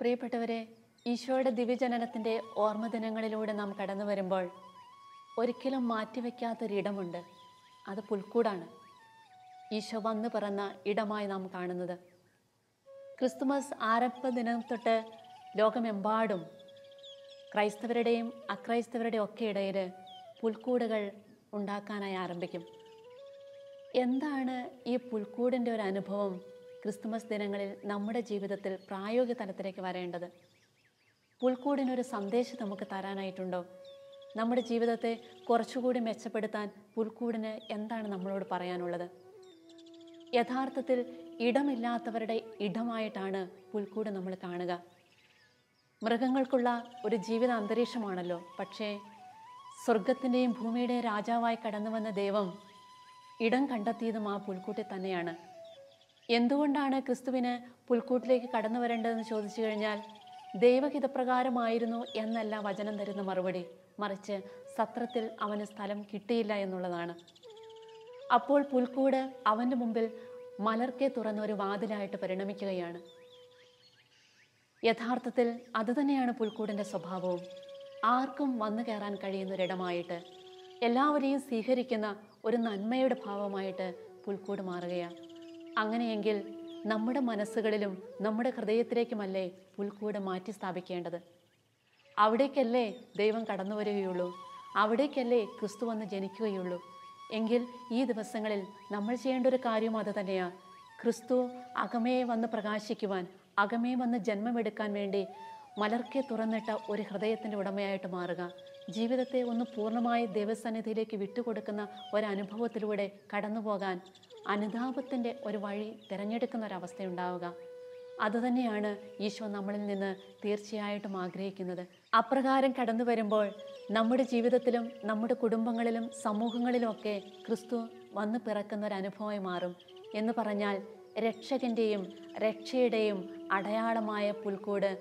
പ്രിയപ്പെട്ടവരെ, ഈശോയുടെ ദിവ്യജനനത്തിൻ്റെ ഓർമ്മദിനങ്ങളിലൂടെ നാം കടന്നു വരുമ്പോൾ ഒരിക്കലും മാറ്റിവെക്കാത്തൊരിടമുണ്ട്. അത് പുൽക്കൂടാണ്. ഈശോ വന്നു പിറന്ന ഇടമായി നാം കാണുന്നത്. ക്രിസ്തുമസ് ആരംഭ ദിനം തൊട്ട് ലോകമെമ്പാടും ക്രൈസ്തവരുടെയും അക്രൈസ്തവരുടെയും ഒക്കെ ഇടയിൽ പുൽക്കൂടുകൾ ഉണ്ടാക്കാനായി ആരംഭിക്കും. എന്താണ് ഈ പുൽക്കൂടിൻ്റെ ഒരു അനുഭവം ക്രിസ്തുമസ് ദിനങ്ങളിൽ നമ്മുടെ ജീവിതത്തിൽ പ്രായോഗിക തലത്തിലേക്ക് വരേണ്ടത്? പുൽക്കൂടിനൊരു സന്ദേശം നമുക്ക് തരാനായിട്ടുണ്ടോ? നമ്മുടെ ജീവിതത്തെ കുറച്ചുകൂടി മെച്ചപ്പെടുത്താൻ പുൽക്കൂടിന് എന്താണ് നമ്മളോട് പറയാനുള്ളത്? യഥാർത്ഥത്തിൽ ഇടമില്ലാത്തവരുടെ ഇടമായിട്ടാണ് പുൽക്കൂട് നമ്മൾ കാണുക. മൃഗങ്ങൾക്കുള്ള ഒരു ജീവിത അന്തരീക്ഷമാണല്ലോ. പക്ഷേ സ്വർഗത്തിൻ്റെയും ഭൂമിയുടെയും രാജാവായി കടന്നു വന്ന ദൈവം ഇടം കണ്ടെത്തിയതും ആ പുൽക്കൂട്ടിൽ തന്നെയാണ്. എന്തുകൊണ്ടാണ് ക്രിസ്തുവിന് പുൽക്കൂട്ടിലേക്ക് കടന്നു വരേണ്ടതെന്ന് ചോദിച്ചു കഴിഞ്ഞാൽ, ദൈവഹിതപ്രകാരമായിരുന്നു എന്നല്ല വചനം തരുന്ന മറുപടി, മറിച്ച് സത്രത്തിൽ അവന് സ്ഥലം കിട്ടിയില്ല എന്നുള്ളതാണ്. അപ്പോൾ പുൽക്കൂട് അവൻ്റെ മുമ്പിൽ മലർക്കെ തുറന്ന ഒരു വാതിലായിട്ട് പരിണമിക്കുകയാണ്. യഥാർത്ഥത്തിൽ അതുതന്നെയാണ് പുൽക്കൂടിൻ്റെ സ്വഭാവവും. ആർക്കും വന്നു കയറാൻ കഴിയുന്നൊരിടമായിട്ട്, എല്ലാവരെയും സ്വീകരിക്കുന്ന ഒരു നന്മയുടെ ഭാവമായിട്ട് പുൽക്കൂട് മാറുകയാണ്. അങ്ങനെയെങ്കിൽ നമ്മുടെ മനസ്സുകളിലും നമ്മുടെ ഹൃദയത്തിലേക്കുമല്ലേ പുൽക്കൂട് മാറ്റി സ്ഥാപിക്കേണ്ടത്? അവിടേക്കല്ലേ ദൈവം കടന്നു വരികയുള്ളൂ, അവിടേക്കല്ലേ ക്രിസ്തു വന്ന് ജനിക്കുകയുള്ളൂ. എങ്കിൽ ഈ ദിവസങ്ങളിൽ നമ്മൾ ചെയ്യേണ്ട ഒരു കാര്യം അത് തന്നെയാണ്. ക്രിസ്തു അകമേ വന്ന് പ്രകാശിക്കുവാൻ, അകമേ വന്ന് ജന്മമെടുക്കാൻ വേണ്ടി മലർക്കെ തുറന്നിട്ട ഒരു ഹൃദയത്തിൻ്റെ ഉടമയായിട്ട് മാറുക. ജീവിതത്തെ ഒന്ന് പൂർണ്ണമായി ദൈവസന്നിധിയിലേക്ക് വിട്ടുകൊടുക്കുന്ന ഒരനുഭവത്തിലൂടെ കടന്നു പോകാൻ അനുതാപത്തിൻ്റെ ഒരു വഴി തിരഞ്ഞെടുക്കുന്ന ഒരവസ്ഥയുണ്ടാവുക. അതുതന്നെയാണ് ഈശോ നമ്മളിൽ നിന്ന് തീർച്ചയായിട്ടും ആഗ്രഹിക്കുന്നത്. അപ്രകാരം കടന്നു വരുമ്പോൾ നമ്മുടെ ജീവിതത്തിലും നമ്മുടെ കുടുംബങ്ങളിലും സമൂഹങ്ങളിലുമൊക്കെ ക്രിസ്തു വന്ന് പിറക്കുന്ന ഒരു അനുഭവമായി മാറും. എന്ന് പറഞ്ഞാൽ രക്ഷകൻ്റെയും രക്ഷയുടെയും അടയാളമായ പുൽക്കൂട്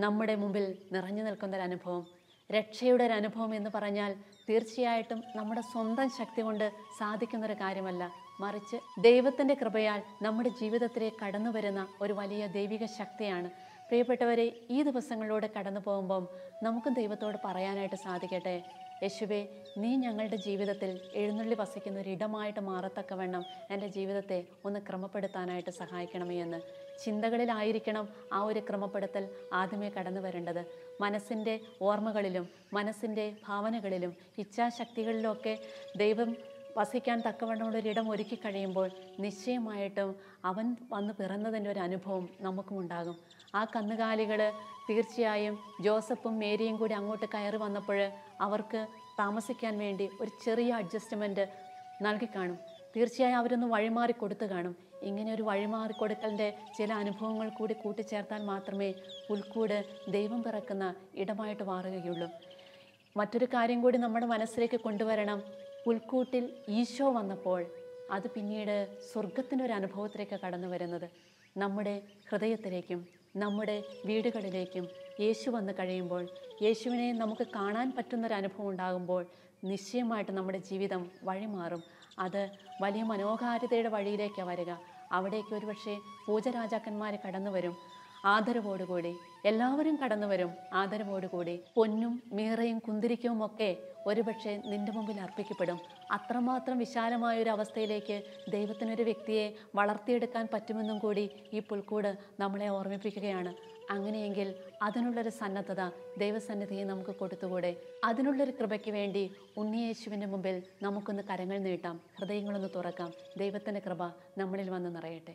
നമ്മുടെ മുമ്പിൽ നിറഞ്ഞു നിൽക്കുന്നൊരനുഭവം. രക്ഷയുടെ ഒരു അനുഭവം എന്ന് പറഞ്ഞാൽ തീർച്ചയായിട്ടും നമ്മുടെ സ്വന്തം ശക്തി കൊണ്ട് സാധിക്കുന്നൊരു കാര്യമല്ല, മറിച്ച് ദൈവത്തിൻ്റെ കൃപയാൽ നമ്മുടെ ജീവിതത്തിലേക്ക് കടന്നു വരുന്ന ഒരു വലിയ ദൈവിക ശക്തിയാണ്. പ്രിയപ്പെട്ടവരെ, ഈ ദിവസങ്ങളിലൂടെ കടന്നു പോകുമ്പം നമുക്കും ദൈവത്തോട് പറയാനായിട്ട് സാധിക്കട്ടെ, യേശുവേ, നീ ഞങ്ങളുടെ ജീവിതത്തിൽ എഴുന്നള്ളി വസിക്കുന്ന ഒരു ഇടമായിട്ട് മാറത്തക്കവണ്ണം എൻ്റെ ജീവിതത്തെ ഒന്ന് ക്രമപ്പെടുത്താനായിട്ട് സഹായിക്കണമേ എന്ന് ചിന്തകളിലായിരിക്കണം ആ ഒരു ക്രമപ്പെടുത്തൽ ആദ്യമേ കടന്നു വരേണ്ടത്. മനസ്സിൻ്റെ ഓർമ്മകളിലും മനസ്സിൻ്റെ ഭാവനകളിലും ഇച്ഛാശക്തികളിലുമൊക്കെ ദൈവം വസിക്കാൻ തക്കവണ്ണമുള്ളൊരിടം ഒരുക്കി കഴിയുമ്പോൾ നിശ്ചയമായിട്ടും അവൻ വന്ന് പിറന്നതിൻ്റെ ഒരു അനുഭവം നമുക്കും ഉണ്ടാകും. ആ കന്നുകാലികൾ തീർച്ചയായും ജോസഫും മേരിയും കൂടി അങ്ങോട്ട് കയറി വന്നപ്പോൾ അവർക്ക് താമസിക്കാൻ വേണ്ടി ഒരു ചെറിയ അഡ്ജസ്റ്റ്മെൻറ്റ് നൽകിക്കാണും. തീർച്ചയായും അവരൊന്ന് വഴിമാറി കൊടുത്തു കാണും. ഇങ്ങനെ ഒരു വഴിമാറിക്കൊടുക്കലിൻ്റെ ചില അനുഭവങ്ങൾ കൂടി കൂട്ടിച്ചേർത്താൽ മാത്രമേ പുൽക്കൂട് ദൈവം പിറക്കുന്ന ഇടമായിട്ട് മാറുകയുള്ളൂ. മറ്റൊരു കാര്യം കൂടി നമ്മുടെ മനസ്സിലേക്ക് കൊണ്ടുവരണം. പുൽക്കൂട്ടിൽ ഈശോ വന്നപ്പോൾ അത് പിന്നീട് സ്വർഗത്തിൻ്റെ ഒരു അനുഭവത്തിലേക്ക് കടന്നു വരുന്നത്. നമ്മുടെ ഹൃദയത്തിലേക്കും നമ്മുടെ വീടുകളിലേക്കും യേശു വന്ന് കഴിയുമ്പോൾ, യേശുവിനെ നമുക്ക് കാണാൻ പറ്റുന്നൊരനുഭവം ഉണ്ടാകുമ്പോൾ നിശ്ചയമായിട്ട് നമ്മുടെ ജീവിതം വഴിമാറും. അത് വലിയ മനോഹാരിതയുടെ വഴിയിലേക്കാണ് വരിക. അവിടേക്ക് ഒരുപക്ഷെ പൂജരാജാക്കന്മാർ കടന്നു വരും. ആദരവോടുകൂടി എല്ലാവരും കടന്നു വരും. ആദരവോടുകൂടി പൊന്നും മീറയും കുന്തിരിക്കവും ഒക്കെ ഒരുപക്ഷെ നിന്റെ മുമ്പിൽ അർപ്പിക്കപ്പെടും. അത്രമാത്രം വിശാലമായൊരു അവസ്ഥയിലേക്ക് ദൈവത്തിനൊരു വ്യക്തിയെ വളർത്തിയെടുക്കാൻ പറ്റുമെന്നും കൂടി ഈ പുൽക്കൂട് നമ്മളെ ഓർമ്മിപ്പിക്കുകയാണ്. അങ്ങനെയെങ്കിൽ അതിനുള്ളൊരു സന്നദ്ധത ദൈവസന്നിധിയെ നമുക്ക് കൊടുത്തുകൂടെ? അതിനുള്ളൊരു കൃപയ്ക്ക് വേണ്ടി ഉണ്ണിയേശുവിൻ്റെ മുമ്പിൽ നമുക്കൊന്ന് കരങ്ങൾ നീട്ടാം, ഹൃദയങ്ങളൊന്ന് തുറക്കാം. ദൈവത്തിൻ്റെ കൃപ നമ്മളിൽ വന്ന് നിറയട്ടെ.